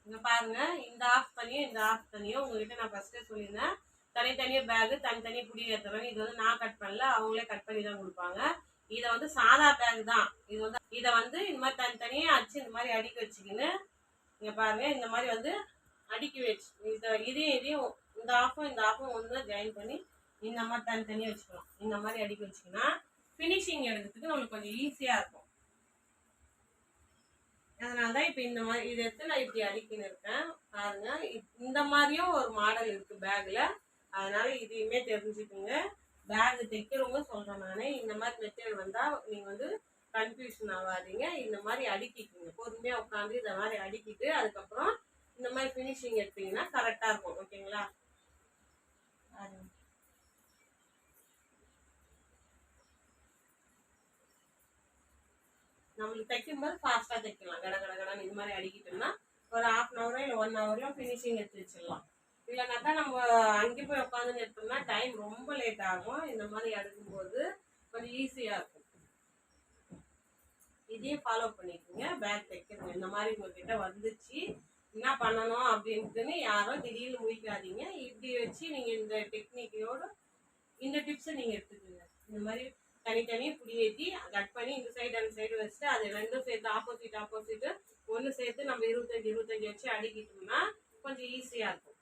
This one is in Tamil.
இங்கே பாருங்க, இந்த ஆஃப் தனியும் இந்த ஆஃப் தனியும் உங்ககிட்ட நான் ஃபர்ஸ்டே சொல்லியிருந்தேன். தனித்தனியாக பேகு தனித்தனி புடி ஏற்றுறேன். இது வந்து நான் கட் பண்ணல, அவங்களே கட் பண்ணி தான் கொடுப்பாங்க. இதை வந்து சாதா பேக் தான். இது வந்து இதை வந்து இந்த மாதிரி தனித்தனியாக அடிச்சு இந்த மாதிரி அடுக்கி வச்சுக்கின்னு இங்கே பாருங்க, இந்த மாதிரி வந்து அடுக்கி வச்சு இதையும் இந்த ஆஃபும் ஒன்று ஜாயின் பண்ணி இந்த மாதிரி தனித்தனியாக வச்சுக்கலாம். இந்த மாதிரி அடுக்கி வச்சுக்கினா ஃபினிஷிங் எடுக்கிறதுக்கு நம்மளுக்கு கொஞ்சம் ஈஸியாக இருக்கும். அதனால தான் இப்போ இந்த மாதிரி இதை எடுத்து நான் இப்படி அடுக்கின்னு இருக்கேன். பாருங்க, இந்த மாதிரியும் ஒரு மாடல் இருக்குது பேக்கில். அதனால இதையுமே தெரிஞ்சுக்குங்க. பேக் தைக்கிறவங்க சொல்கிறேன் நான், இந்த மாதிரி மெத்தட் வந்தால் நீங்கள் வந்து கன்ஃபியூஷன் ஆகாதீங்க. இந்த மாதிரி அடுக்கிக்குங்க, பொறுமையாக உட்காந்து இந்த மாதிரி அடுக்கிட்டு அதுக்கப்புறம் இந்த மாதிரி ஃபினிஷிங் எடுத்தீங்கன்னா கரெக்டாக இருக்கும். ஓகேங்களா? நம்மளுக்கு தைக்கும்போது ஃபாஸ்ட்டாக தைக்கலாம். கடகடன்னு இது மாதிரி அடிக்கிட்டோம்னா ஒரு 1/2 hour இல்லை 1 hourல ஃபினிஷிங் எடுத்து வச்சிடலாம். இல்லைனாக்கா நம்ம அங்கே போய் உட்காந்து எடுத்தோம்னா டைம் ரொம்ப லேட் ஆகும். இந்த மாதிரி எடுக்கும்போது கொஞ்சம் ஈஸியாக இருக்கும். இதையும் ஃபாலோ பண்ணிக்கோங்க. பேக் தைக்கிறோங்க இந்த மாதிரி உங்ககிட்ட வந்துச்சு என்ன பண்ணணும் அப்படின்ட்டுன்னு யாரும் திடீர்னு முடிக்காதீங்க. இப்படி வச்சு நீங்கள் இந்த டெக்னிக்கோட இந்த டிப்ஸை நீங்கள் எடுத்துக்கோங்க. இந்த மாதிரி தனித்தனியாக புடி ஏற்றி கட் பண்ணி இந்த சைடு அந்த சைடு வச்சுட்டு அது ரெண்டும் சேர்த்து ஆப்போசிட்டு ஒன்று சேர்த்து நம்ம 25 வச்சு அடிக்கிட்டோம்னா கொஞ்சம் ஈஸியாக இருக்கும்.